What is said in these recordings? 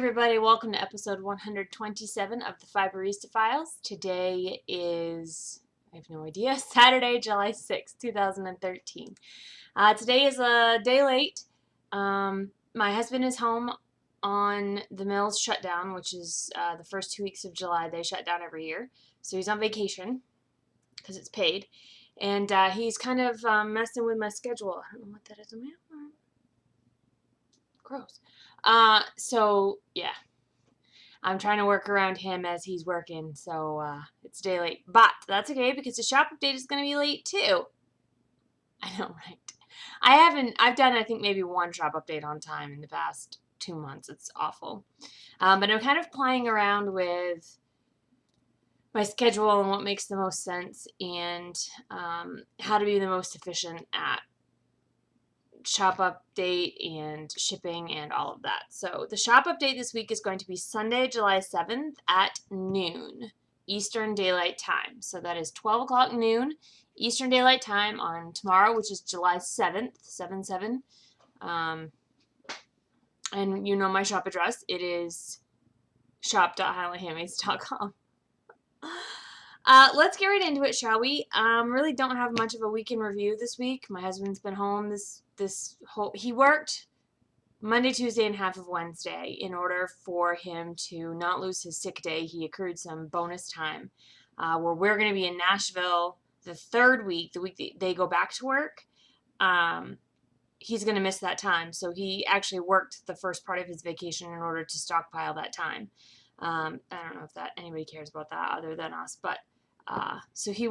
everybody, welcome to episode 127 of the Fiberista Files. Today is, I have no idea, Saturday, July 6th, 2013. Today is a day late. My husband is home on the mill's shutdown, which is the first 2 weeks of July. They shut down every year. So he's on vacation because it's paid. And he's kind of messing with my schedule. I don't know what that is. Gross. So yeah, I'm trying to work around him as he's working, so it's day late. But that's okay because the shop update is going to be late too. I know, right? I've done, I think, maybe one shop update on time in the past 2 months. It's awful. But I'm kind of playing around with my schedule and what makes the most sense and how to be the most efficient at shop update and shipping and all of that. So the shop update this week is going to be Sunday, July 7th at noon Eastern Daylight Time. So that is 12 o'clock noon Eastern Daylight Time on tomorrow, which is July 7th, 7/7. And you know my shop address. It is shop.highlandhandmaids.com. Let's get right into it, shall we? Really don't have much of a weekend review this week. My husband's been home he worked Monday, Tuesday, and half of Wednesday in order for him to not lose his sick day. He accrued some bonus time where we're going to be in Nashville the third week, the week that they go back to work. He's going to miss that time. So he actually worked the first part of his vacation in order to stockpile that time. I don't know if anybody cares about that other than us, but so he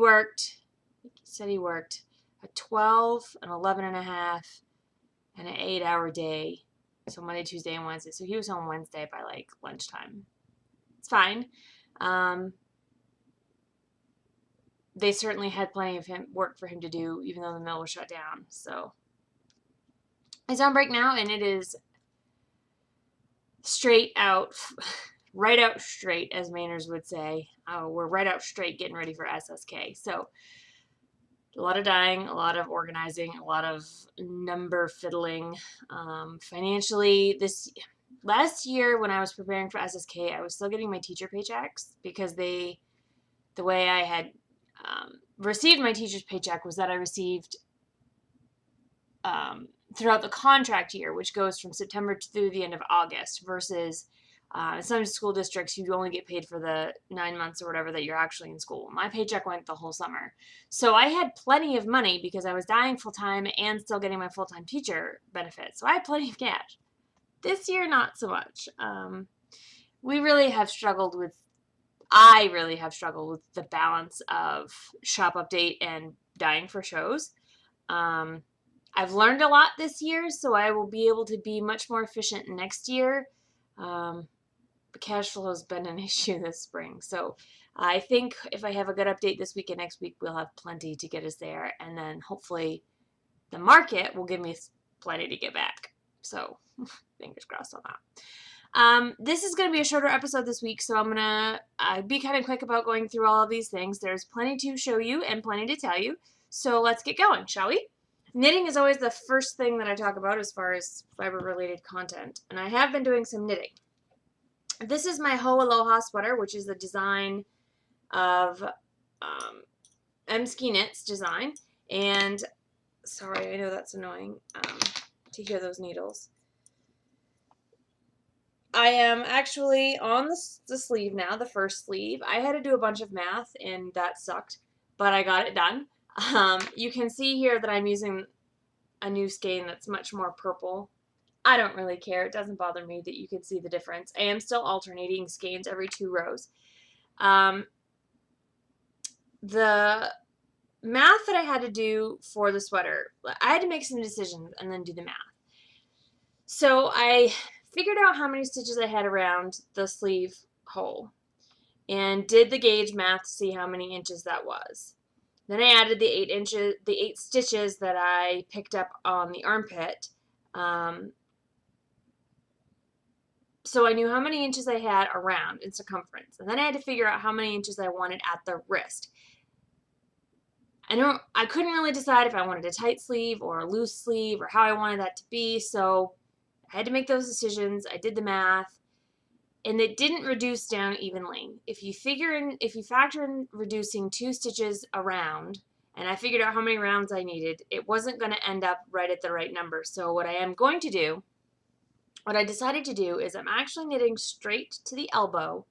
said he worked a 12, an 11 and a half, and an 8-hour day. So Monday, Tuesday, and Wednesday. So he was home Wednesday by like lunchtime. It's fine. They certainly had plenty of work for him to do, even though the mill was shut down. So he's on break now, and it is straight out. Right out straight, as Mainers would say. We're right out straight getting ready for SSK. So a lot of dyeing, a lot of organizing, a lot of number fiddling. Financially, last year when I was preparing for SSK, I was still getting my teacher paychecks because the way I had received my teacher's paycheck was that I received throughout the contract year, which goes from September through the end of August, versus some school districts, you only get paid for the 9 months or whatever that you're actually in school. My paycheck went the whole summer. So I had plenty of money because I was dyeing full-time and still getting my full-time teacher benefits. So I had plenty of cash. This year, not so much. I really have struggled with the balance of shop update and dyeing for shows. I've learned a lot this year, so I will be able to be much more efficient next year. But cash flow has been an issue this spring. So I think if I have a good update this week and next week, we'll have plenty to get us there. And then hopefully the market will give me plenty to get back. So fingers crossed on that. This is going to be a shorter episode this week, so I'm going to be kind of quick about going through all of these things. There's plenty to show you and plenty to tell you. So let's get going, shall we? Knitting is always the first thing that I talk about as far as fiber-related content. And I have been doing some knitting. This is my Ho Aloha sweater, which is the design of M Ski Knits design. And, sorry, I know that's annoying to hear those needles. I am actually on the sleeve now, the first sleeve. I had to do a bunch of math, and that sucked, but I got it done. You can see here that I'm using a new skein that's much more purple. I don't really care. It doesn't bother me that you can see the difference. I am still alternating skeins every 2 rows. The math that I had to do for the sweater, I had to make some decisions and then do the math. So I figured out how many stitches I had around the sleeve hole and did the gauge math to see how many inches that was. Then I added the 8 stitches that I picked up on the armpit. So I knew how many inches I had around in circumference. And then I had to figure out how many inches I wanted at the wrist. I couldn't really decide if I wanted a tight sleeve or a loose sleeve or how I wanted that to be. So I had to make those decisions. I did the math. and it didn't reduce down evenly. If you factor in reducing 2 stitches around, and I figured out how many rounds I needed, it wasn't going to end up right at the right number. So what I decided to do is I'm actually knitting straight to the elbow.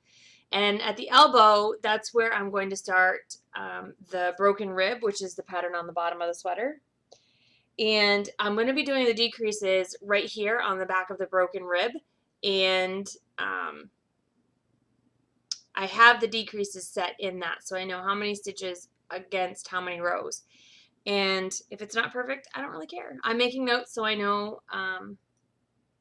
And at the elbow, that's where I'm going to start the broken rib, which is the pattern on the bottom of the sweater. And I'm going to be doing the decreases right here on the back of the broken rib. And I have the decreases set in that, so I know how many stitches against how many rows. And if it's not perfect, I don't really care. I'm making notes so I know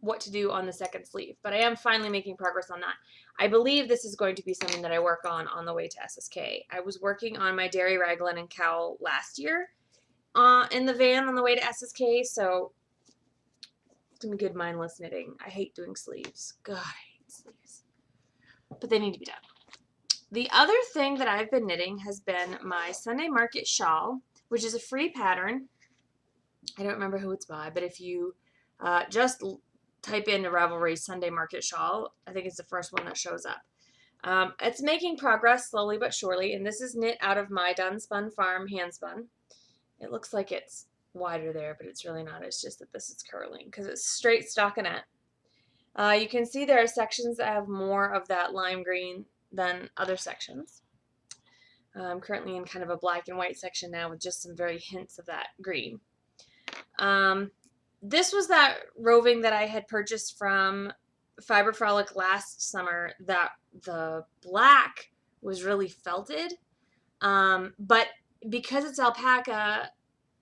what to do on the second sleeve, but I am finally making progress on that. I believe this is going to be something that I work on the way to SSK. I was working on my dairy raglan and cowl last year in the van on the way to SSK, so it's going to be good mindless knitting. I hate doing sleeves. God, I hate sleeves. But they need to be done. The other thing that I've been knitting has been my Sunday Market shawl, which is a free pattern. I don't remember who it's by, but if you just type in Ravelry Sunday Market shawl, I think it's the first one that shows up. It's making progress slowly but surely, and this is knit out of my Dunspun Farm hand spun. It looks like it's wider there, but it's really not. It's just that this is curling because it's straight stockinette. You can see there are sections that have more of that lime green than other sections. I'm currently in kind of a black and white section now with just some very hints of that green. This was that roving that I had purchased from Fiber Frolic last summer, that the black was really felted, but because it's alpaca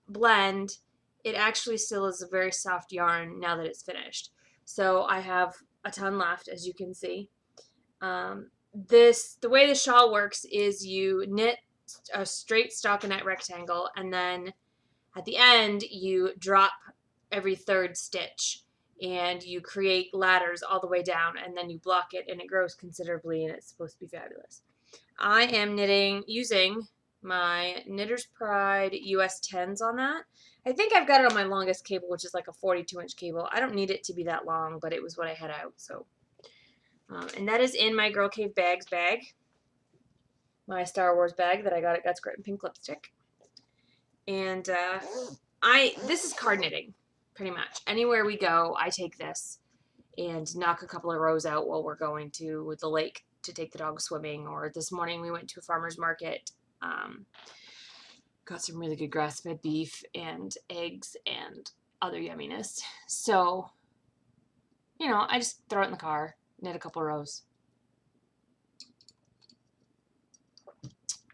blend, it actually still is a very soft yarn now that it's finished. So I have a ton left, as you can see. The way the shawl works is you knit a straight stockinette rectangle, and then at the end you drop every third stitch and you create ladders all the way down, and then you block it and it grows considerably, and it's supposed to be fabulous. I am knitting using my Knitter's Pride US 10s on that. I think I've got it on my longest cable, which is like a 42-inch cable. I don't need it to be that long, but it was what I had out, so. And that is in my Girl Cave Bags bag, my Star Wars bag that I got at Guts Grit and Pink Lipstick. And this is card knitting, pretty much. Anywhere we go, I take this and knock a couple of rows out while we're going to the lake to take the dog swimming. Or this morning we went to a farmer's market, got some really good grass-fed beef and eggs and other yumminess. So, you know, I just throw it in the car, knit a couple rows.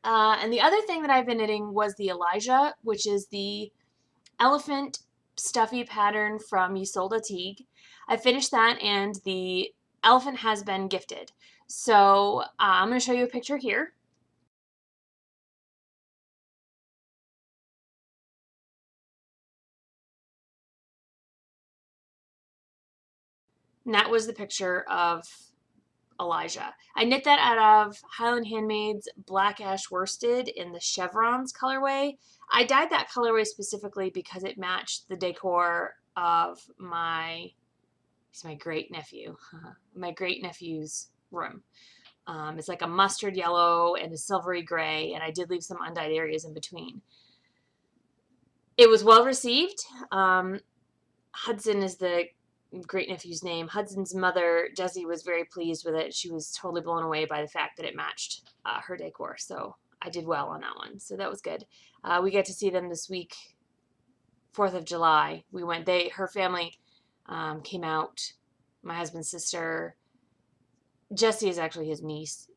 And the other thing that I've been knitting was the Elijah, which is the elephant stuffy pattern from Isolde Teague. I finished that, and the elephant has been gifted. So I'm going to show you a picture here. And that was the picture of Elijah. I knit that out of Highland Handmaid's Black Ash Worsted in the Chevrons colorway. I dyed that colorway specifically because it matched the decor of my great nephew, my great nephew's room. It's like a mustard yellow and a silvery gray, and I did leave some undyed areas in between. It was well received. Hudson is the great nephew's name. Hudson's mother, Jessie, was very pleased with it. She was totally blown away by the fact that it matched her decor. So I did well on that one. So that was good. We get to see them this week, 4th of July. We went, her family came out, my husband's sister. Jessie is actually his niece.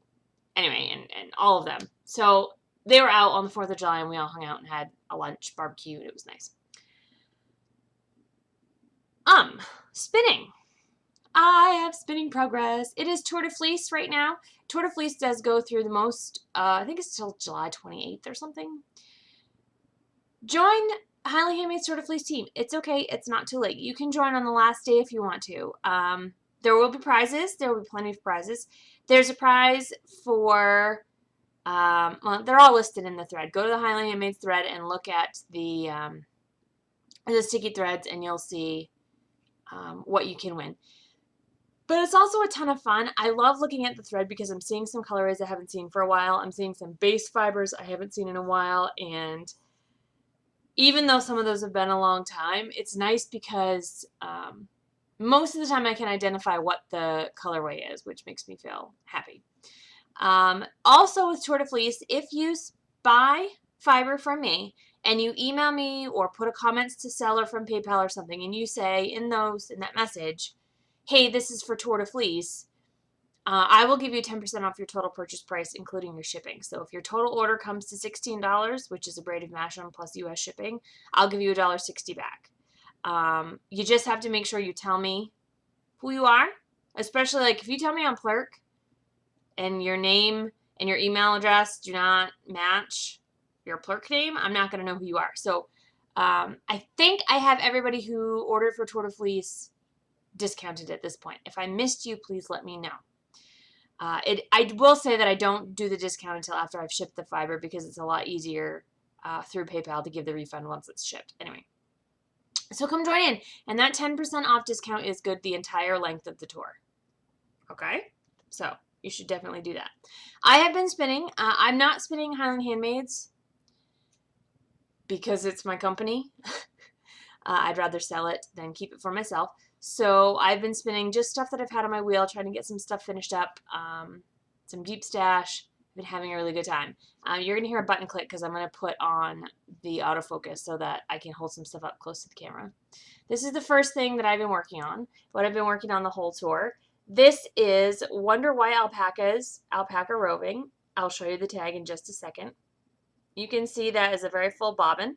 Anyway, and all of them. So they were out on the 4th of July, and we all hung out and had a lunch, barbecue, and it was nice. Spinning. I have spinning progress. It is Tour de Fleece right now. Tour de Fleece does go through the most, I think it's till July 28th or something. Join Highly Handmade Tour de Fleece team. It's okay. It's not too late. You can join on the last day if you want to. There will be prizes. There will be plenty of prizes. There's a prize for, well, they're all listed in the thread. Go to the Highly Handmade thread and look at the sticky threads, and you'll see what you can win. But it's also a ton of fun. I love looking at the thread because I'm seeing some colorways I haven't seen for a while. I'm seeing some base fibers I haven't seen in a while. And even though some of those have been a long time, it's nice because most of the time I can identify what the colorway is, which makes me feel happy. Also with Tour de Fleece, if you buy fiber from me and you email me or put a comments to seller from PayPal or something, and you say in that message, hey, this is for Tour de Fleece, I will give you 10% off your total purchase price, including your shipping. So if your total order comes to $16, which is a braided Masham plus US shipping, I'll give you $1.60 back. You just have to make sure you tell me who you are, especially like if you tell me I'm Plurk and your name and your email address do not match your Plurk name, I'm not going to know who you are. So I think I have everybody who ordered for Tour de Fleece discounted at this point. If I missed you, please let me know. I will say that I don't do the discount until after I've shipped the fiber because it's a lot easier through PayPal to give the refund once it's shipped. Anyway, so come join in. And that 10% off discount is good the entire length of the tour. Okay? So you should definitely do that. I have been spinning. I'm not spinning Highland Handmaids because it's my company. I'd rather sell it than keep it for myself. So I've been spinning just stuff that I've had on my wheel, trying to get some stuff finished up, some deep stash. I've been having a really good time. You're going to hear a button click because I'm going to put on the autofocus so that I can hold some stuff up close to the camera. This is the first thing that I've been working on, what I've been working on the whole tour. This is Wonder Why Alpaca's Alpaca Roving. I'll show you the tag in just a second. You can see that is a very full bobbin.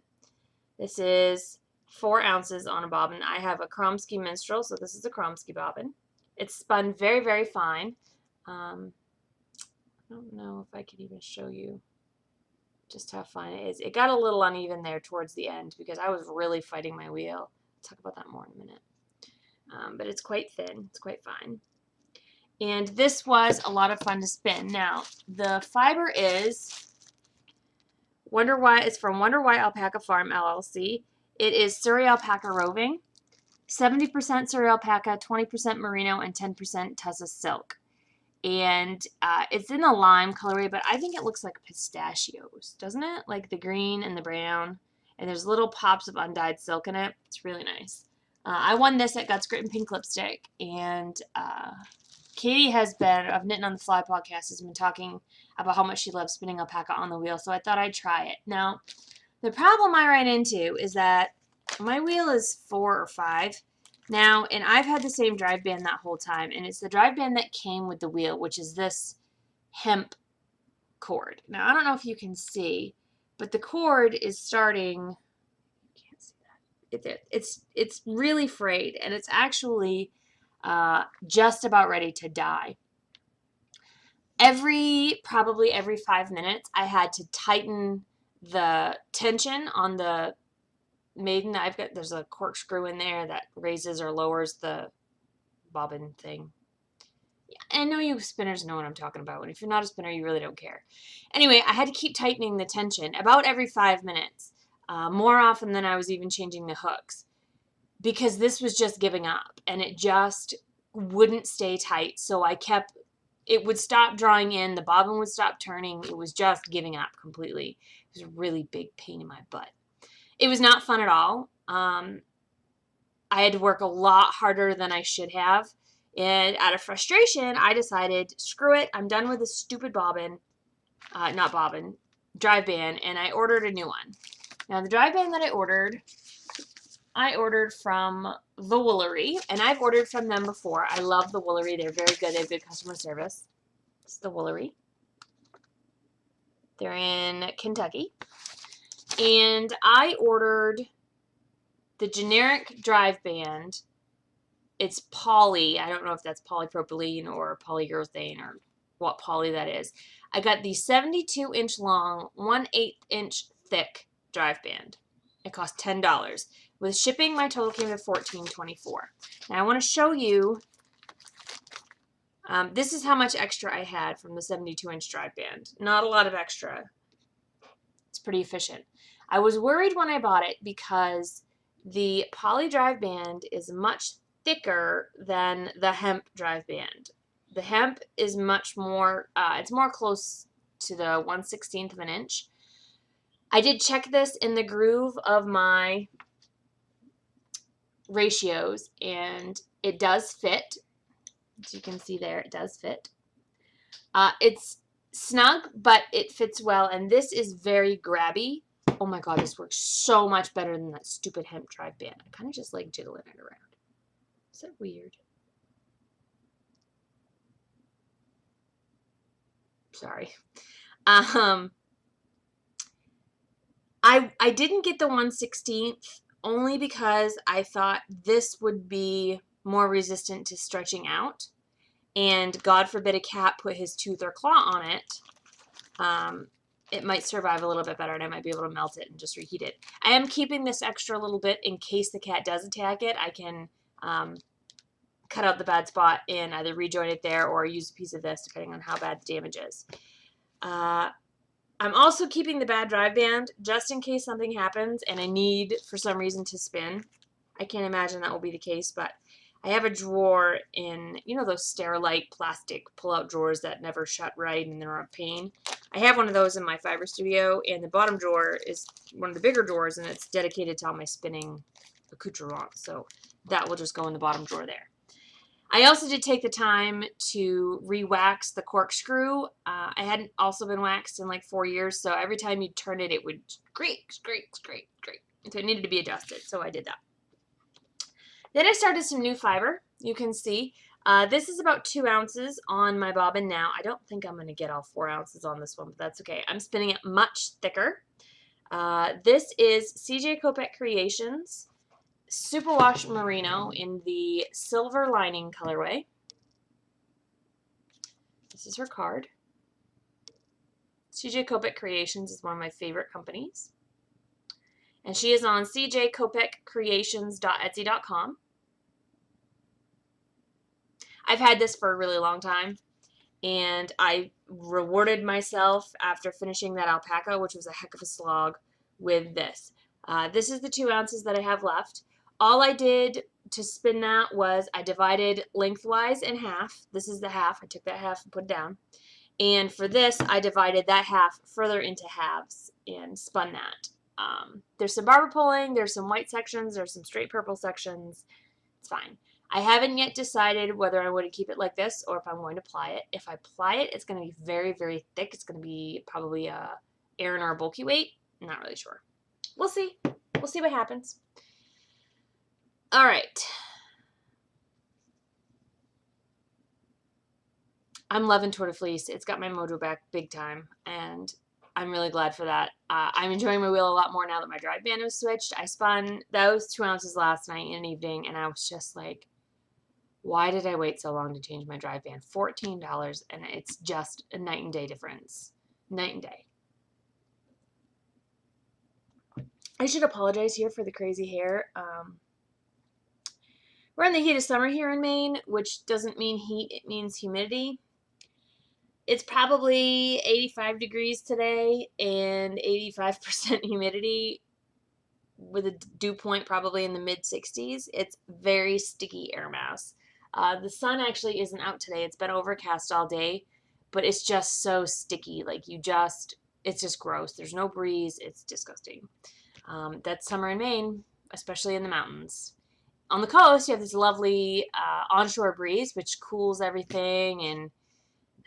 This is 4 ounces on a bobbin. I have a Kromsky Minstrel, so this is a Kromsky bobbin. It's spun very, very fine. I don't know if I could even show you just how fine it is. It got a little uneven there towards the end because I was really fighting my wheel. I'll talk about that more in a minute. But it's quite thin. It's quite fine. And this was a lot of fun to spin. Now, the fiber is it's from Wonder Why Alpaca Farm, LLC. It is Surrey Alpaca Roving, 70% Surrey Alpaca, 20% Merino, and 10% Tussa Silk. And it's in a lime colorway, but I think it looks like pistachios, doesn't it? Like the green and the brown. And there's little pops of undyed silk in it. It's really nice. I won this at Guts Grit and Pink Lipstick. And Katie of Knitting on the Fly podcast has been talking about how much she loves spinning alpaca on the wheel. So I thought I'd try it. Now, the problem I ran into is that my wheel is 4 or 5 now, and I've had the same drive band that whole time, and it's the drive band that came with the wheel, which is this hemp cord. Now, I don't know if you can see, but the cord is starting, you can't see that, it's really frayed, and it's actually just about ready to die. Probably every 5 minutes, I had to tighten the tension on the maiden. There's a corkscrew in there that raises or lowers the bobbin thing. I know you spinners know what I'm talking about, and if you're not a spinner, you really don't care. Anyway, I had to keep tightening the tension about every 5 minutes, more often than I was even changing the hooks, because this was just giving up, and it just wouldn't stay tight. So it would stop drawing in, the bobbin would stop turning, it was just giving up completely. It was a really big pain in my butt. It was not fun at all. I had to work a lot harder than I should have. And out of frustration, I decided, screw it, I'm done with this stupid drive band, and I ordered a new one. Now, the drive band that I ordered from The Woolery, and I've ordered from them before. I love The Woolery. They're very good. They have good customer service. It's The Woolery. They're in Kentucky. And I ordered the generic drive band. It's poly. I don't know if that's polypropylene or polyurethane or what poly that is. I got the 72-inch long, 1/8 inch thick drive band. It cost $10. With shipping, my total came to $14.24. Now I want to show you, this is how much extra I had from the 72-inch drive band. Not a lot of extra. It's pretty efficient. I was worried when I bought it because the poly drive band is much thicker than the hemp drive band. The hemp is much more, it's more close to the 1/16 of an inch. I did check this in the groove of my ratios, and it does fit. As you can see there, it does fit. It's snug, but it fits well, and this is very grabby. Oh my god, this works so much better than that stupid hemp drive band. I kind of just like jiggling it around. Is that weird? Sorry. I didn't get the 1/16 only because I thought this would be more resistant to stretching out, and God forbid a cat put his tooth or claw on it. It might survive a little bit better, and I might be able to melt it and just reheat it. I am keeping this extra little bit in case the cat does attack it. I can cut out the bad spot and either rejoin it there or use a piece of this, depending on how bad the damage is. I'm also keeping the bad drive band just in case something happens and I need, for some reason, to spin. I can't imagine that will be the case, but I have a drawer in, you know, those Sterilite plastic pull-out drawers that never shut right and they're a pain. I have one of those in my fiber studio, and the bottom drawer is one of the bigger drawers, and it's dedicated to all my spinning accoutrements, so that will just go in the bottom drawer there. I also did take the time to re-wax the corkscrew. I hadn't also been waxed in like 4 years, so every time you turn it, it would scrape. So it needed to be adjusted, so I did that. Then I started some new fiber. You can see this is about 2 ounces on my bobbin now. I don't think I'm going to get all 4 ounces on this one, but that's okay. I'm spinning it much thicker. This is CJ Kopek Creations Superwash Merino in the silver lining colorway. This is her card. CJ Kopek Creations is one of my favorite companies. And she is on cjkopeccreations.etsy.com. I've had this for a really long time, and I rewarded myself after finishing that alpaca, which was a heck of a slog, with this. This is the 2 ounces that I have left. All I did to spin that was I divided lengthwise in half. This is the half. I took that half and put it down. And for this, I divided that half further into halves and spun that. There's some barber pulling, there's some white sections, there's some straight purple sections. It's fine. I haven't yet decided whether I want to keep it like this or if I'm going to ply it. If I ply it, it's going to be very, very thick. It's going to be probably a Aran or bulky weight. I'm not really sure. We'll see. We'll see what happens. All right. I'm loving Tour de Fleece. It's got my mojo back big time, and I'm really glad for that. I'm enjoying my wheel a lot more now that my drive band was switched. I spun those 2 ounces last night in an evening, and I was just like, why did I wait so long to change my drive band? $14, and it's just a night and day difference. Night and day. I should apologize here for the crazy hair. We're in the heat of summer here in Maine, which doesn't mean heat, it means humidity. It's probably 85 degrees today and 85% humidity with a dew point probably in the mid-60s. It's very sticky air mass. The sun actually isn't out today. It's been overcast all day, but it's just so sticky. Like it's just gross. There's no breeze. It's disgusting. That's summer in Maine, especially in the mountains. On the coast, you have this lovely onshore breeze, which cools everything. And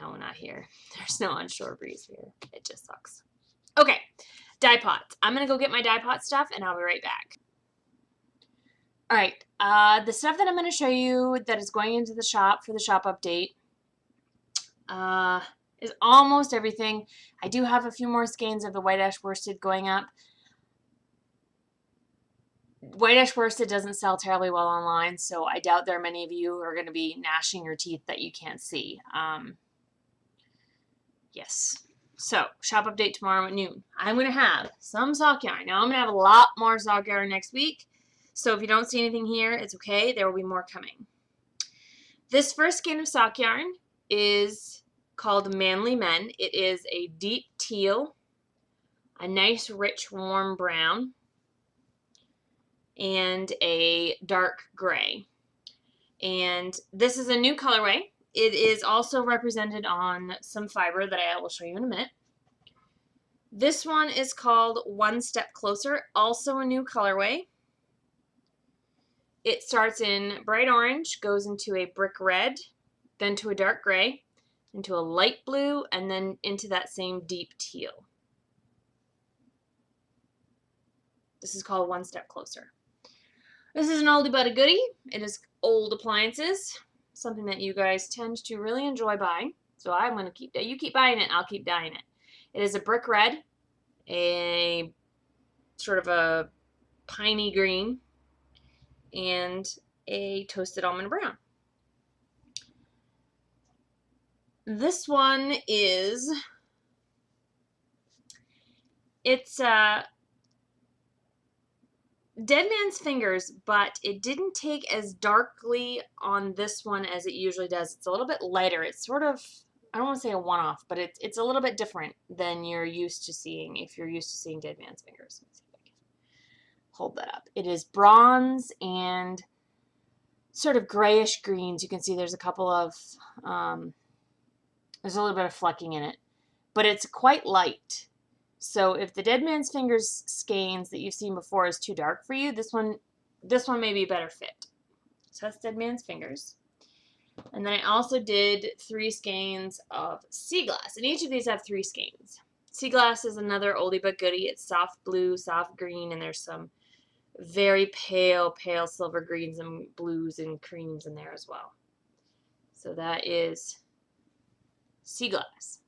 no, not here. There's no onshore breeze here. It just sucks. Okay, dye pots. I'm going to go get my dye pot stuff, and I'll be right back. All right, the stuff that I'm going to show you that is going into the shop for the shop update is almost everything. I do have a few more skeins of the white ash worsted going up. White ash worsted doesn't sell terribly well online, so I doubt there are many of you who are going to be gnashing your teeth that you can't see. Yes. So, shop update tomorrow at noon. I'm going to have some sock yarn. Now, I'm going to have a lot more sock yarn next week, so if you don't see anything here, it's okay. There will be more coming. This first skein of sock yarn is called Manly Men. It is a deep teal, a nice, rich, warm brown, and a dark gray. And this is a new colorway. It is also represented on some fiber that I will show you in a minute. This one is called One Step Closer, also a new colorway. It starts in bright orange, goes into a brick red, then to a dark gray, into a light blue, and then into that same deep teal. This is called One Step Closer. This is an oldie but a goodie. It is old appliances, something that you guys tend to really enjoy buying. So I'm going to keep that. You keep buying it, I'll keep dyeing it. It is a brick red, a sort of a piney green, and a toasted almond brown. This one is, it's Dead Man's Fingers, but it didn't take as darkly on this one as it usually does. It's a little bit lighter. It's sort of, I don't want to say a one-off, but it's a little bit different than you're used to seeing if you're used to seeing Dead Man's Fingers. Let's see if I can hold that up. It is bronze and sort of grayish greens. You can see there's a couple of, there's a little bit of flecking in it, but it's quite light. So if the Dead Man's Fingers skeins that you've seen before is too dark for you, this one may be a better fit. So that's Dead Man's Fingers. And then I also did 3 skeins of Sea Glass, and each of these have 3 skeins. Sea Glass is another oldie but goodie. It's soft blue, soft green, and there's some very pale silver greens and blues and creams in there as well. So that is Sea Glass.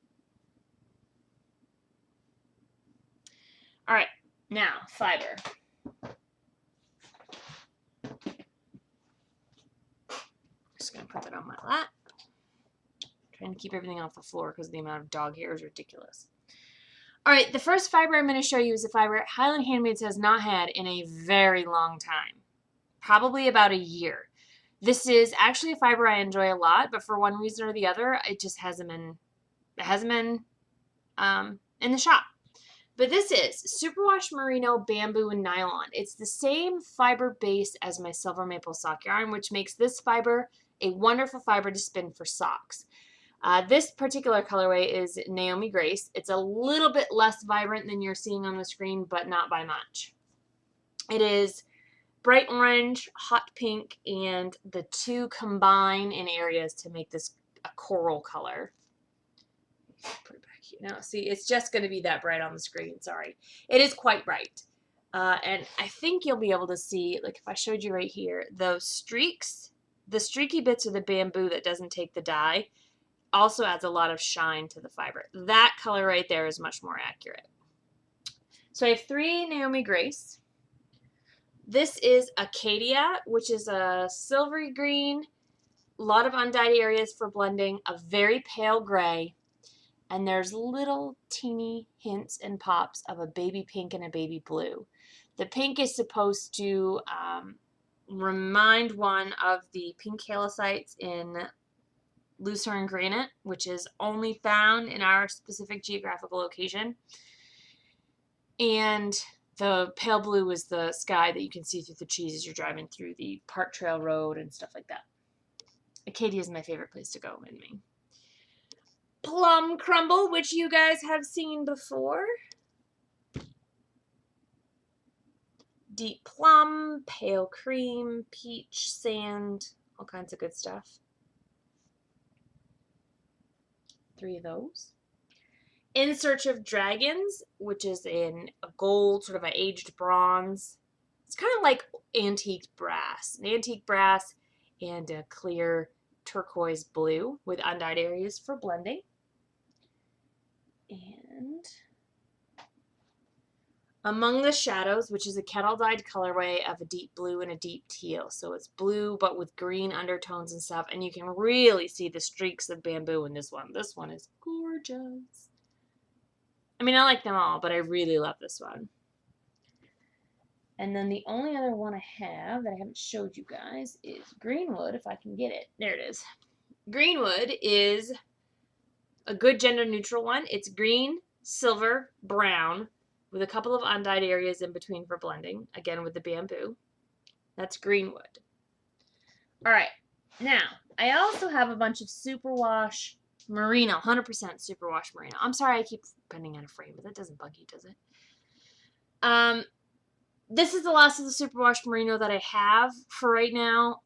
All right, now fiber. Just gonna put that on my lap. Trying to keep everything off the floor because the amount of dog hair is ridiculous. All right, the first fiber I'm going to show you is a fiber Highland Handmaids has not had in a very long time, probably about a year. This is actually a fiber I enjoy a lot, but for one reason or the other, it just hasn't been in the shop. But this is Superwash Merino Bamboo and Nylon. It's the same fiber base as my Silver Maple Sock Yarn, which makes this fiber a wonderful fiber to spin for socks. This particular colorway is Naomi Grace. It's a little bit less vibrant than you're seeing on the screen, but not by much. It is bright orange, hot pink, and the two combine in areas to make this a coral color. Put it back here. Now, see, it's just going to be that bright on the screen. Sorry. It is quite bright. And I think you'll be able to see, like if I showed you right here, those streaks, the streaky bits of the bamboo that doesn't take the dye, also adds a lot of shine to the fiber. That color right there is much more accurate. So I have 3 Naomi Grace. This is Acadia, which is a silvery green, a lot of undyed areas for blending, a very pale gray, and there's little teeny hints and pops of a baby pink and a baby blue. The pink is supposed to remind one of the pink halicites in Lucerne Granite, which is only found in our specific geographical location. And the pale blue is the sky that you can see through the trees as you're driving through the Park Trail Road and stuff like that. Acadia is my favorite place to go in Maine. Plum Crumble, which you guys have seen before. Deep plum, pale cream, peach, sand, all kinds of good stuff. 3 of those. In Search of Dragons, which is in a gold, sort of an aged bronze. It's kind of like antique brass. An antique brass and a clear turquoise blue with undyed areas for blending. And Among the Shadows, which is a kettle-dyed colorway of a deep blue and a deep teal. So it's blue, but with green undertones and stuff. And you can really see the streaks of bamboo in this one. This one is gorgeous. I mean, I like them all, but I really love this one. And then the only other one I have that I haven't showed you guys is Greenwood, if I can get it. There it is. Greenwood is a good gender-neutral one. It's green, silver, brown, with a couple of undyed areas in between for blending, again with the bamboo. That's Greenwood. All right, Now, I also have a bunch of superwash merino, 100% superwash merino. I'm sorry I keep bending out of frame, but that doesn't bug you, does it? This is the last of the superwash merino that I have for right now.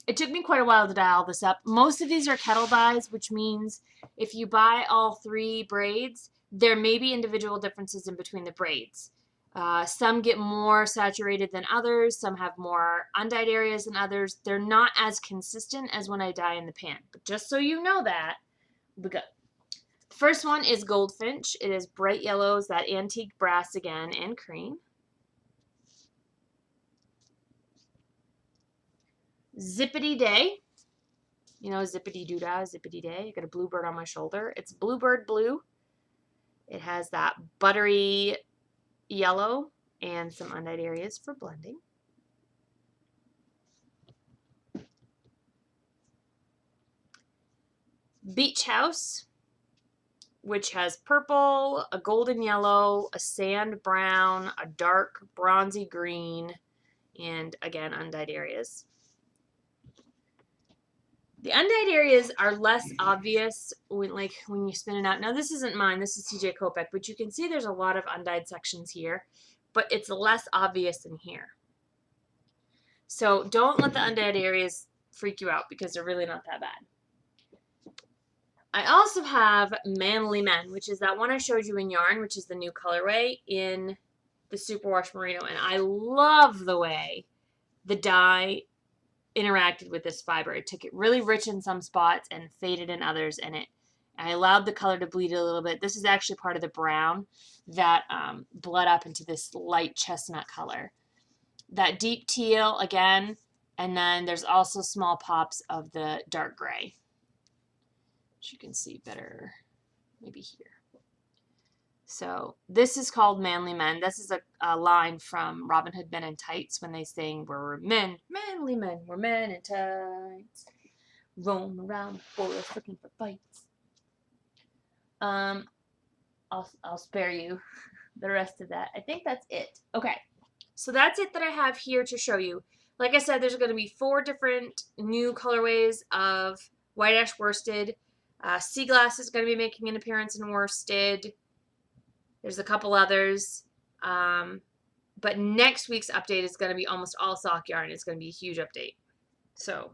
It took me quite a while to dye all this up. Most of these are kettle dyes, which means if you buy all 3 braids, there may be individual differences in between the braids. Some get more saturated than others. Some have more undyed areas than others. They're not as consistent as when I dye in the pan. But just so you know that, we got. The first one is Goldfinch. It is bright yellows, that antique brass again, and cream. Zippity Day. You know, zippity doodah, zippity day. I got a bluebird on my shoulder. It's bluebird blue. It has that buttery yellow and some undyed areas for blending. Beach House, which has purple, a golden yellow, a sand brown, a dark bronzy green, and again, undyed areas. The undyed areas are less obvious when you spin it out. Now, this isn't mine. This is CJ Kopek, but you can see there's a lot of undyed sections here, but it's less obvious in here. So don't let the undyed areas freak you out because they're really not that bad. I also have Manly Men, which is that one I showed you in yarn, which is the new colorway in the superwash merino, and I love the way the dye interacted with this fiber. It took it really rich in some spots and faded in others, and I allowed the color to bleed a little bit. This is actually part of the brown that bled up into this light chestnut color. That deep teal again, and then there's also small pops of the dark gray, which you can see better maybe here. So this is called Manly Men. This is a line from Robin Hood Men in Tights when they sing, we're men, manly men, we're men in tights, roam around the forest looking for fights. I'll spare you the rest of that. I think that's it. Okay, so that's it that I have here to show you. Like I said, there's going to be 4 different new colorways of white ash worsted. Sea Glass is going to be making an appearance in worsted. There's a couple others. But next week's update is going to be almost all sock yarn. It's going to be a huge update. So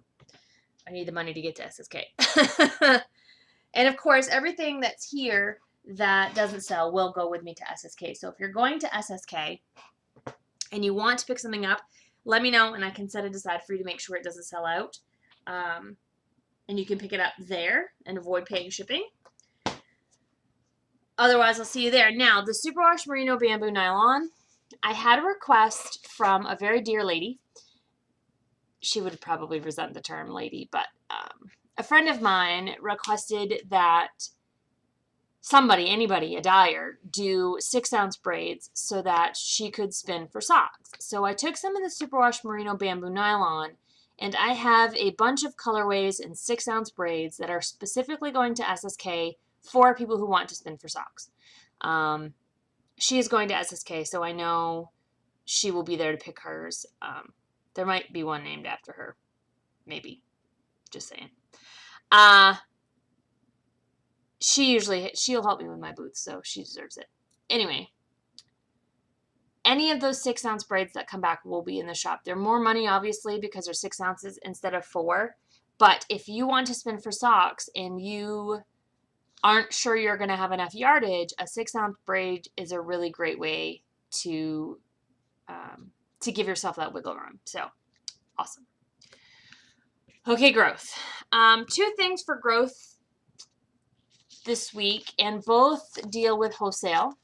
I need the money to get to SSK. And of course, everything that's here that doesn't sell will go with me to SSK. So if you're going to SSK and you want to pick something up, let me know and I can set it aside for you to make sure it doesn't sell out. And you can pick it up there and avoid paying shipping. Otherwise, I'll see you there. Now, the Superwash Merino Bamboo Nylon, I had a request from a very dear lady. She would probably resent the term lady, but a friend of mine requested that somebody, anybody, a dyer, do 6-ounce braids so that she could spin for socks. So I took some of the Superwash Merino Bamboo Nylon, and I have a bunch of colorways in 6-ounce braids that are specifically going to SSK for people who want to spin for socks. She is going to SSK, so I know she will be there to pick hers. There might be one named after her. Maybe. Just saying. She'll help me with my boots, so she deserves it. Anyway, any of those 6-ounce braids that come back will be in the shop. They're more money, obviously, because they're 6 ounces instead of 4. But if you want to spin for socks and you aren't sure you're going to have enough yardage, a 6-ounce braid is a really great way to give yourself that wiggle room. So, awesome. Okay, growth. 2 things for growth this week, and both deal with wholesale.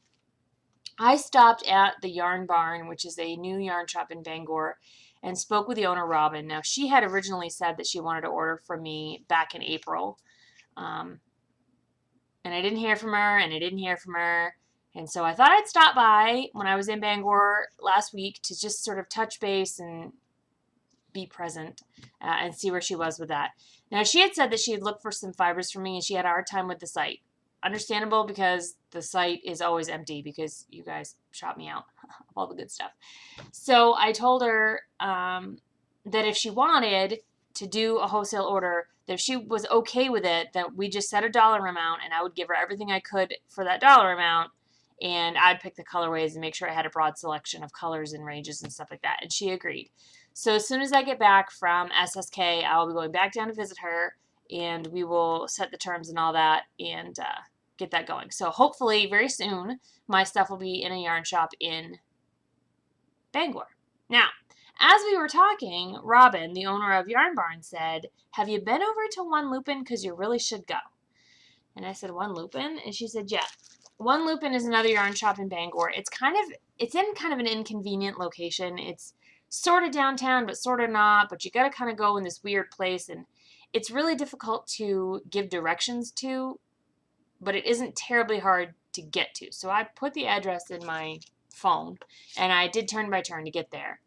I stopped at the Yarn Barn, which is a new yarn shop in Bangor, and spoke with the owner, Robin. Now, she had originally said that she wanted to order from me back in April. And I didn't hear from her, and I didn't hear from her. And so I thought I'd stop by when I was in Bangor last week to just sort of touch base and be present and see where she was with that. Now, she had said that she had looked for some fibers for me, and she had a hard time with the site. Understandable, because the site is always empty because you guys shop me out of all the good stuff. So I told her that if she wanted, to do a wholesale order, that if she was okay with it, that we just set a dollar amount and I would give her everything I could for that dollar amount, and I'd pick the colorways and make sure I had a broad selection of colors and ranges and stuff like that. And she agreed. So as soon as I get back from SSK, I'll be going back down to visit her, and we will set the terms and all that and get that going. So hopefully very soon my stuff will be in a yarn shop in Bangor. Now, as we were talking, Robin, the owner of Yarn Barn, said, "Have you been over to One Lupin? Because you really should go." And I said, "One Lupin?" And she said, "Yeah. One Lupin is another yarn shop in Bangor. It's in kind of an inconvenient location. It's sort of downtown, but sort of not. But you got to kind of go in this weird place, and it's really difficult to give directions to, but it isn't terribly hard to get to." So I put the address in my phone, and I did turn by turn to get there.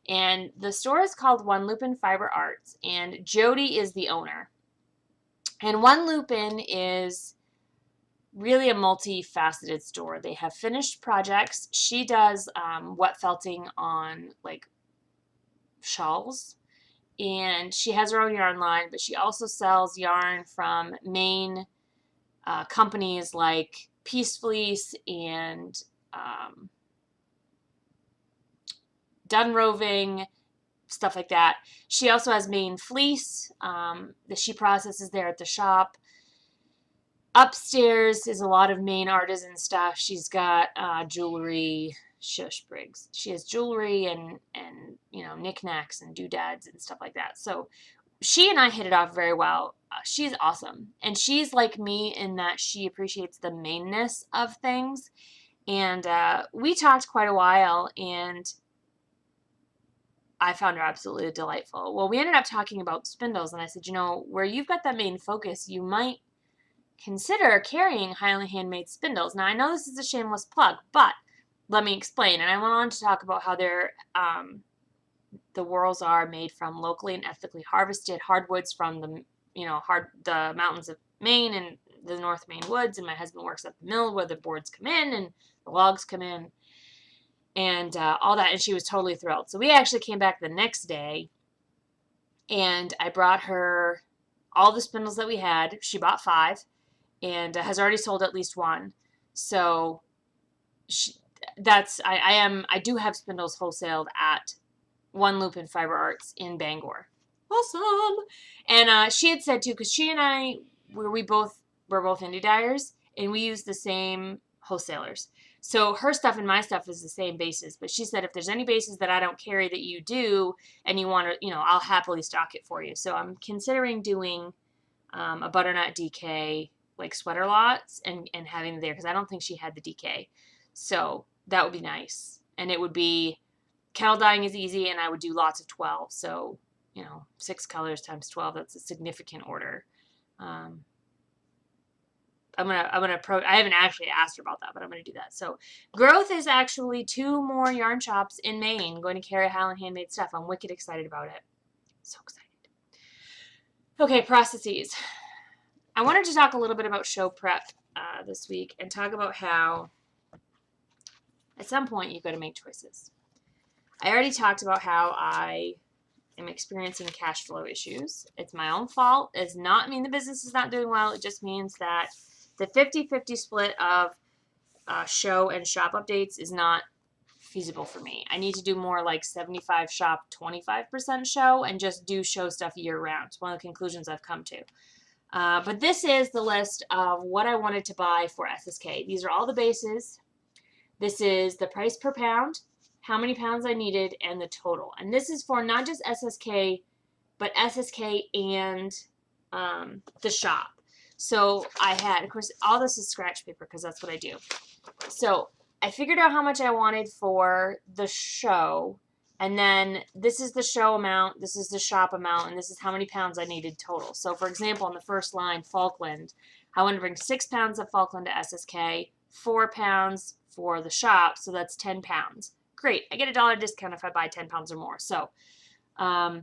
And the store is called One Lupin Fiber Arts, and Jody is the owner. And One Lupin is really a multifaceted store. They have finished projects. She does wet felting on like shawls, and she has her own yarn line, but she also sells yarn from main companies like Peace and Dun Roving, stuff like that. She also has Maine fleece that she processes there at the shop. Upstairs is a lot of Maine artisan stuff. She's got jewelry, shush Briggs. She has jewelry and you know, knickknacks and doodads and stuff like that. So she and I hit it off very well. She's awesome, and she's like me in that she appreciates the Maineness of things. And we talked quite a while, and I found her absolutely delightful. Well, we ended up talking about spindles, and I said, you know, where you've got that main focus, you might consider carrying Highland Handmade spindles. Now, I know this is a shameless plug, but let me explain. And I went on to talk about how they're, the whorls are made from locally and ethically harvested hardwoods from the, you know, the mountains of Maine and the North Maine woods. And my husband works at the mill where the boards come in and the logs come in, and all that, and she was totally thrilled. So we actually came back the next day, and I brought her all the spindles that we had. She bought 5, and has already sold at least 1. So I do have spindles wholesaled at One Lupin Fiber Arts in Bangor. Awesome. And she had said too, because she and I we're both indie dyers, and we use the same wholesalers. So her stuff and my stuff is the same bases, but she said if there's any bases that I don't carry that you do and you want to, you know, I'll happily stock it for you. So I'm considering doing a butternut DK like sweater lots and having it there, because I don't think she had the DK. So that would be nice. And it would be, kettle dyeing is easy, and I would do lots of 12. So, you know, 6 colors times 12, that's a significant order. I haven't actually asked her about that, but I'm going to do that. So growth is actually 2 more yarn shops in Maine going to carry Highland Handmade stuff. I'm wicked excited about it. So excited. Okay, processes. I wanted to talk a little bit about show prep this week, and talk about how at some point you've got to make choices. I already talked about how I am experiencing cash flow issues. It's my own fault. It does not mean the business is not doing well. It just means that the 50-50 split of show and shop updates is not feasible for me. I need to do more like 75 shop, 25% show, and just do show stuff year round. It's one of the conclusions I've come to. But this is the list of what I wanted to buy for SSK. These are all the bases. This is the price per pound, how many pounds I needed, and the total. And this is for not just SSK, but SSK and the shop. So I had, of course, all this is scratch paper because that's what I do. So I figured out how much I wanted for the show, and then this is the show amount, this is the shop amount, and this is how many pounds I needed total. So for example, on the first line, Falkland, I want to bring 6 pounds of Falkland to SSK, 4 pounds for the shop, so that's 10 pounds. Great, I get a $1 discount if I buy 10 pounds or more. So I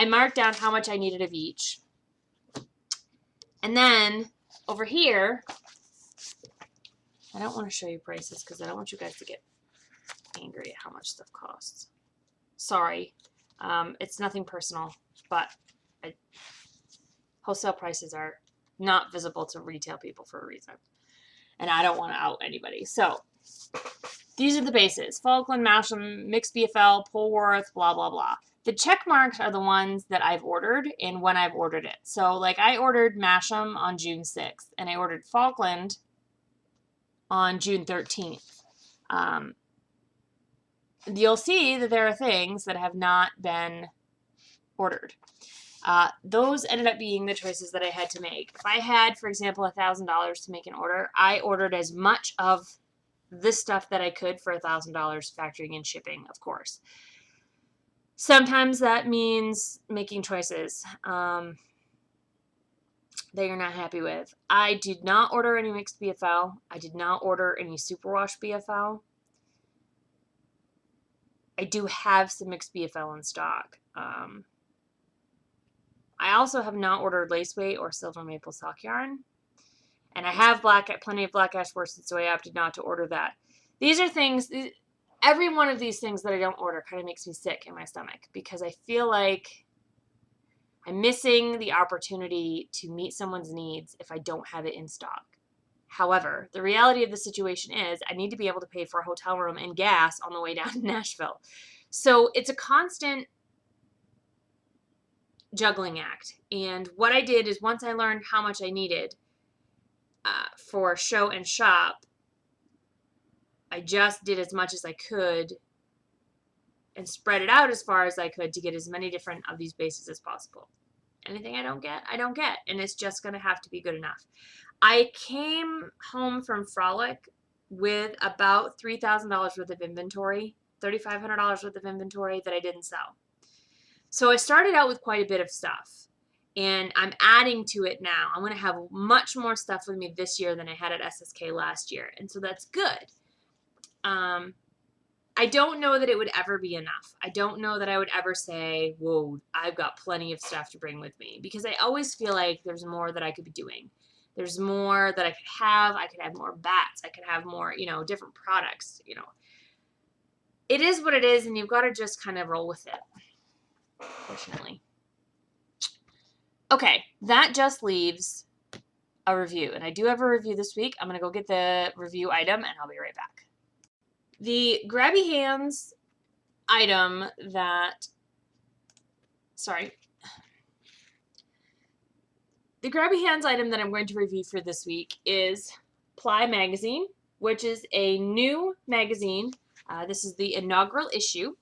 marked down how much I needed of each. And then over here, I don't want to show you prices because I don't want you guys to get angry at how much stuff costs. Sorry, it's nothing personal, but Wholesale prices are not visible to retail people for a reason. And I don't want to out anybody. So these are the bases. Falkland, Masham, Mixed BFL, Polworth, blah, blah, blah. The check marks are the ones that I've ordered and when I've ordered it. So, like, I ordered Masham on June 6th, and I ordered Falkland on June 13th. You'll see that there are things that have not been ordered. Those ended up being the choices that I had to make. If I had, for example, $1,000 to make an order, I ordered as much of this stuff that I could for $1,000, factoring in shipping, of course. Sometimes that means making choices that you're not happy with. I did not order any mixed BFL. I did not order any superwash BFL. I do have some mixed BFL in stock. I also have not ordered lace weight or silver maple sock yarn. And I have plenty of black ash worsted, so I opted not to order that. These are things, every one of these things that I don't order kind of makes me sick in my stomach because I feel like I'm missing the opportunity to meet someone's needs if I don't have it in stock. However, the reality of the situation is I need to be able to pay for a hotel room and gas on the way down to Nashville. So it's a constant juggling act. And what I did is once I learned how much I needed for show and shop, I just did as much as I could and spread it out as far as I could to get as many different of these bases as possible. Anything I don't get, I don't get. And it's just going to have to be good enough. I came home from Frolic with about $3,000 worth of inventory, $3,500 worth of inventory that I didn't sell. So I started out with quite a bit of stuff. And I'm adding to it now. I'm going to have much more stuff with me this year than I had at SSK last year. And so that's good. I don't know that it would ever be enough. I don't know that I would ever say, whoa, I've got plenty of stuff to bring with me. Because I always feel like there's more that I could be doing. There's more that I could have. I could have more bats. I could have more, different products, It is what it is, and you've got to just kind of roll with it, fortunately. Okay, that just leaves a review. And I do have a review this week. I'm going to go get the review item, and I'll be right back. The Grabby Hands item the Grabby Hands item that I'm going to review for this week is Ply Magazine, which is a new magazine. This is the inaugural issue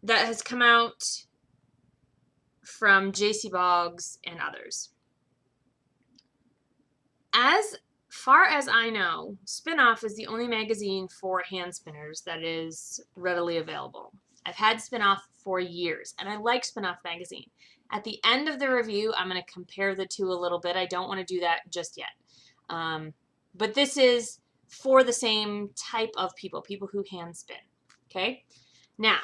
that has come out from J.C. Boggs and others. As far as I know, Spin-Off is the only magazine for hand spinners that is readily available. I've had Spin-Off for years, and I like Spin-Off magazine. At the end of the review, I'm going to compare the two a little bit. I don't want to do that just yet. But this is for the same type of people who hand spin. Okay? Now,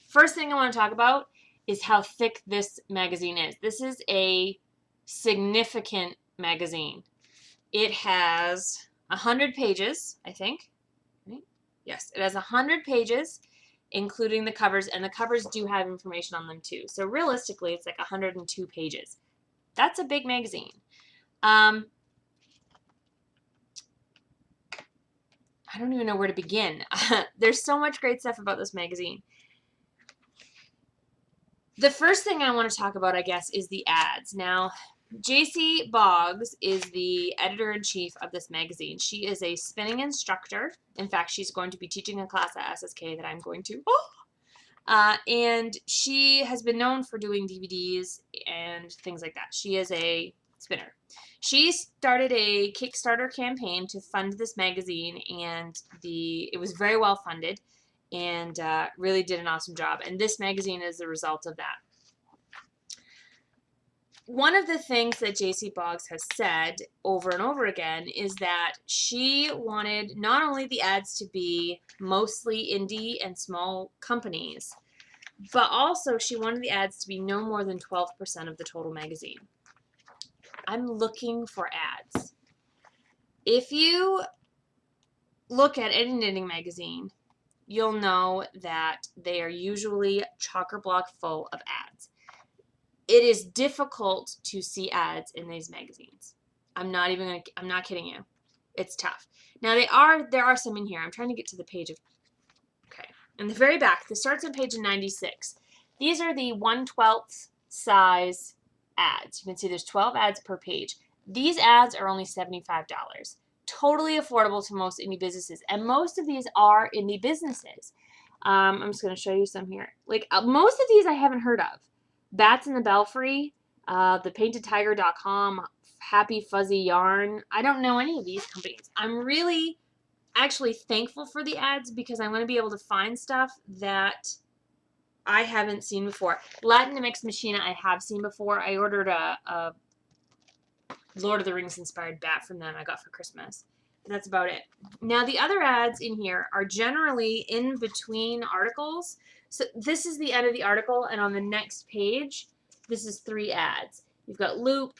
first thing I want to talk about is how thick this magazine is. This is a significant magazine. It has 100 pages, I think. Right? Yes, it has 100 pages, including the covers, and the covers do have information on them too. So realistically, it's like 102 pages. That's a big magazine. I don't even know where to begin. There's so much great stuff about this magazine. The first thing I want to talk about, I guess, is the ads. Now, J.C. Boggs is the editor-in-chief of this magazine. She is a spinning instructor. In fact, she's going to be teaching a class at SSK that I'm going to. And she has been known for doing DVDs and things like that. She is a spinner. She started a Kickstarter campaign to fund this magazine, and it was very well funded and really did an awesome job. And this magazine is the result of that. One of the things that J.C. Boggs has said over and over again is that she wanted not only the ads to be mostly indie and small companies, but also she wanted the ads to be no more than 12% of the total magazine. I'm looking for ads. If you look at any knitting magazine, you'll know that they are usually chock-a-block full of ads. it is difficult to see ads in these magazines. I'm not kidding you. It's tough. Now there are some in here. I'm trying to get to the page of, okay. In the very back, this starts on page 96. These are the 1/12 size ads. You can see there's 12 ads per page. These ads are only $75. Totally affordable to most indie businesses. And most of these are indie businesses. I'm just going to show you some here. Like most of these I haven't heard of. Bats in the Belfry, thepaintedtiger.com, Happy Fuzzy Yarn. I don't know any of these companies. I'm really actually thankful for the ads because I'm going to be able to find stuff that I haven't seen before. Latin Mix Machina I have seen before. I ordered a Lord of the Rings inspired bat from them I got for Christmas. That's about it. Now the other ads in here are generally in between articles. So this is the end of the article, and on the next page, this is 3 ads. You've got Loop,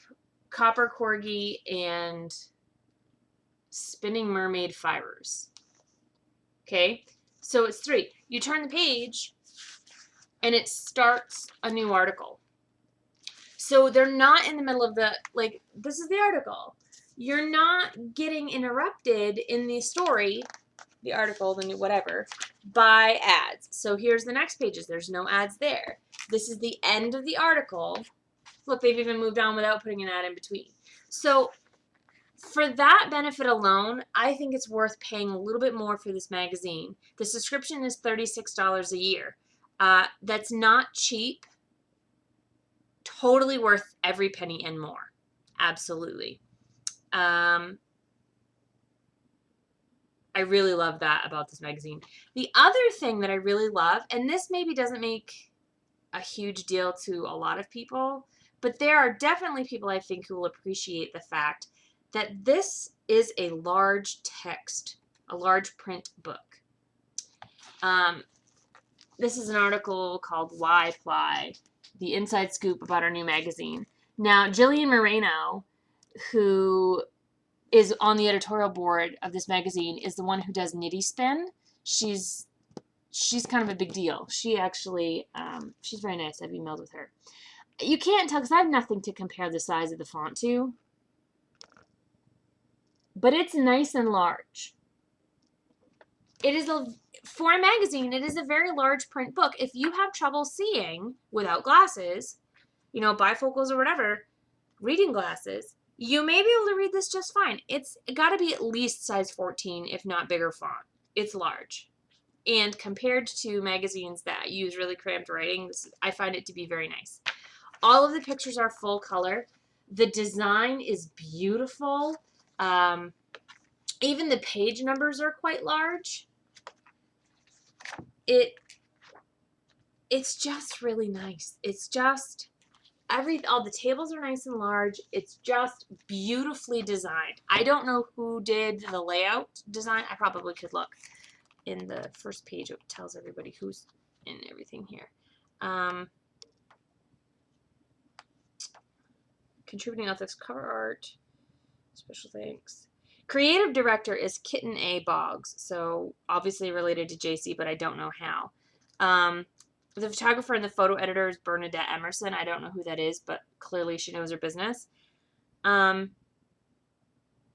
Copper Corgi, and Spinning Mermaid Fibers. Okay, so it's 3. You turn the page, and it starts a new article. So they're not in the middle of the, like, this is the article. You're not getting interrupted in the story, the article, the new whatever, by ads. So here's the next pages. There's no ads there. This is the end of the article. Look, they've even moved on without putting an ad in between. So for that benefit alone, I think it's worth paying a little bit more for this magazine. The subscription is $36 a year. That's not cheap. Totally worth every penny and more. Absolutely. I really love that about this magazine. The other thing that I really love, and this maybe doesn't make a huge deal to a lot of people, but there are definitely people I think who will appreciate the fact that this is a large text, a large print book. This is an article called Why Ply, the inside scoop about our new magazine. Now, Jillian Moreno, who is on the editorial board of this magazine, is the one who does Nitty Spin. She's kind of a big deal. She actually, she's very nice. I've emailed with her. You can't tell because I have nothing to compare the size of the font to, but it's nice and large. It is for a magazine, it is a very large print book. If you have trouble seeing without glasses, you know, bifocals or whatever, reading glasses, you may be able to read this just fine. It's got to be at least size 14, if not bigger font. It's large. And compared to magazines that use really cramped writing, I find it to be very nice. All of the pictures are full color. The design is beautiful. Even the page numbers are quite large. It's just really nice. It's just all the tables are nice and large. It's just beautifully designed. I don't know who did the layout design. I probably could look in the first page. It tells everybody who's in everything here. Contributing authors, cover art, special thanks. Creative director is Kitten A. Boggs, so obviously related to JC, but I don't know how. The photographer and the photo editor is Bernadette Emerson. I don't know who that is, but clearly she knows her business.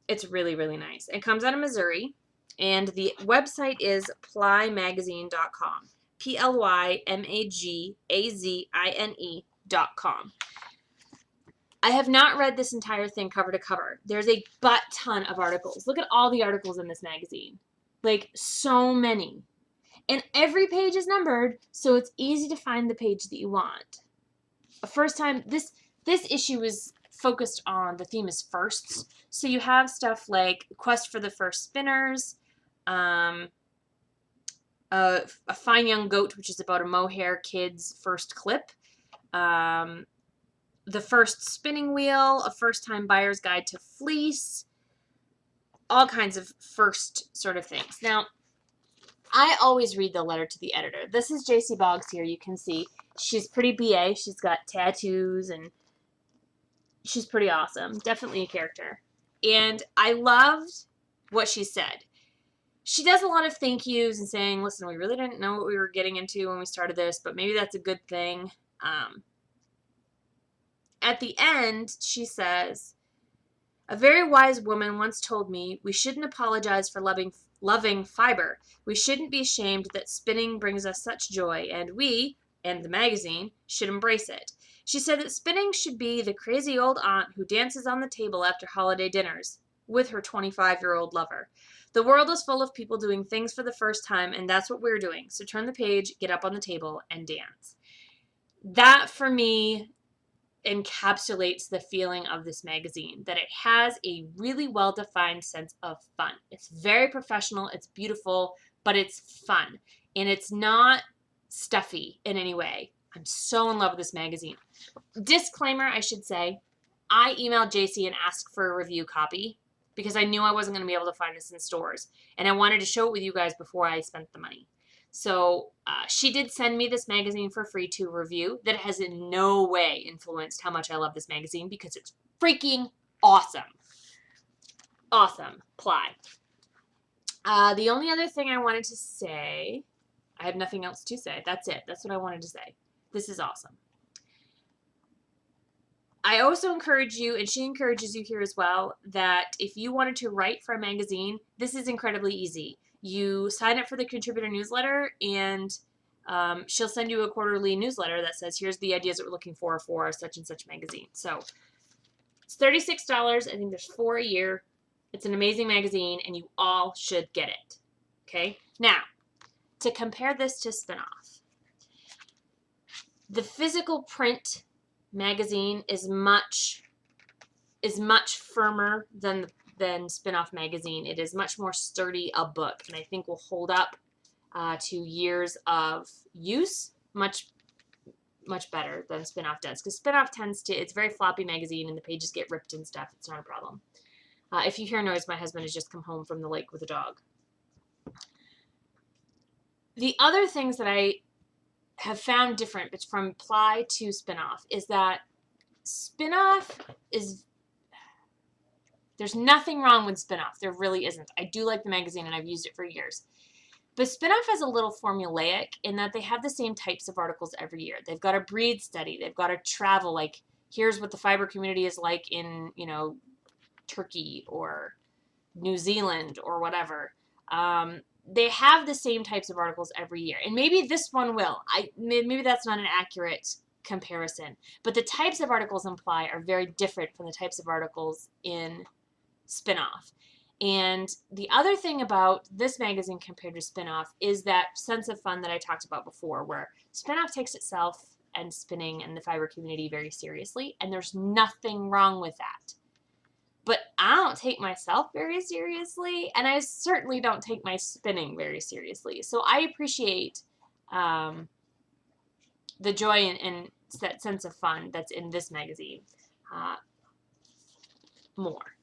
It's really, really nice. It comes out of Missouri, and the website is plymagazine.com. plymagazine.com. I have not read this entire thing cover to cover. There's a butt ton of articles. Look at all the articles in this magazine. Like, so many. And every page is numbered, so it's easy to find the page that you want. First time, this issue is focused on, the theme is firsts. So you have stuff like Quest for the First Spinners, A Fine Young Goat, which is about a mohair kid's first clip, The First Spinning Wheel, A First-Time Buyer's Guide to Fleece, all kinds of first sort of things. Now, I always read the letter to the editor. This is JC Boggs here. You can see she's pretty BA. She's got tattoos, and she's pretty awesome. Definitely a character. And I loved what she said. She does a lot of thank yous and saying, listen, we really didn't know what we were getting into when we started this, but maybe that's a good thing. at the end, she says, a very wise woman once told me we shouldn't apologize for loving fiber. We shouldn't be ashamed that spinning brings us such joy, and we, and the magazine, should embrace it. She said that spinning should be the crazy old aunt who dances on the table after holiday dinners with her 25-year-old lover. The world is full of people doing things for the first time, and that's what we're doing. So turn the page, get up on the table, and dance. That, for me, encapsulates the feeling of this magazine, that it has a really well-defined sense of fun. It's very professional, it's beautiful, but it's fun, and it's not stuffy in any way. I'm so in love with this magazine. Disclaimer, I should say, I emailed JC and asked for a review copy because I knew I wasn't going to be able to find this in stores, and I wanted to show it with you guys before I spent the money. So she did send me this magazine for free to review. That has in no way influenced how much I love this magazine because it's freaking awesome. Awesome ply. The only other thing I wanted to say, I have nothing else to say. That's it. That's what I wanted to say. This is awesome. I also encourage you, and she encourages you here as well, that if you wanted to write for a magazine, this is incredibly easy. You sign up for the contributor newsletter, and she'll send you a quarterly newsletter that says, here's the ideas that we're looking for such and such magazine. So it's $36. I think there's 4 a year. It's an amazing magazine, and you all should get it. Okay? Now, to compare this to Spinoff, the physical print magazine is much firmer than Spinoff magazine. It is much more sturdy a book, and I think will hold up to years of use much better than Spinoff does, because Spinoff it's very floppy magazine and the pages get ripped and stuff. It's not a problem. If you hear noise, my husband has just come home from the lake with a dog. The other things that I have found different from Ply to Spinoff is that Spinoff is, there's nothing wrong with Spinoff. There really isn't. I do like the magazine and I've used it for years. But Spinoff is a little formulaic in that they have the same types of articles every year. They've got a breed study. They've got a travel, like here's what the fiber community is like in, Turkey or New Zealand or whatever. They have the same types of articles every year. And maybe this one will. Maybe that's not an accurate comparison. But the types of articles in Ply are very different from the types of articles in Spinoff. And the other thing about this magazine compared to Spinoff is that sense of fun that I talked about before, where Spinoff takes itself and spinning and the fiber community very seriously, and there's nothing wrong with that. But I don't take myself very seriously, and I certainly don't take my spinning very seriously. So I appreciate the joy and that sense of fun that's in this magazine more.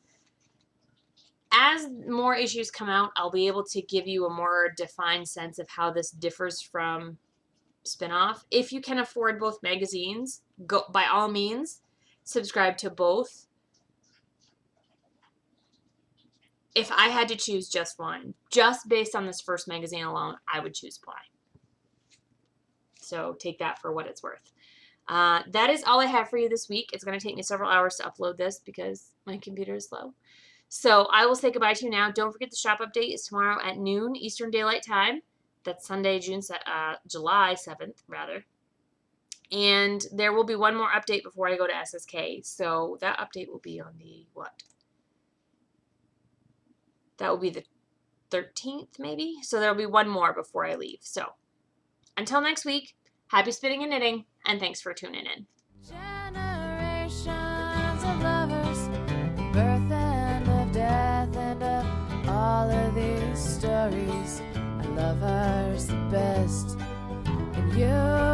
As more issues come out, I'll be able to give you a more defined sense of how this differs from Spinoff. If you can afford both magazines, go by all means, subscribe to both. If I had to choose just one, just based on this first magazine alone, I would choose Ply. So take that for what it's worth. That is all I have for you this week. It's going to take me several hours to upload this because my computer is slow. So I will say goodbye to you now. Don't forget the shop update is tomorrow at noon Eastern Daylight Time. That's Sunday, July 7th, rather. And there will be one more update before I go to SSK. So that update will be on the what? That will be the 13th, maybe? So there will be one more before I leave. So until next week, happy spinning and knitting, and thanks for tuning in. Generations of lovers, birth and of death, and of all of these stories, my lover's the best, and you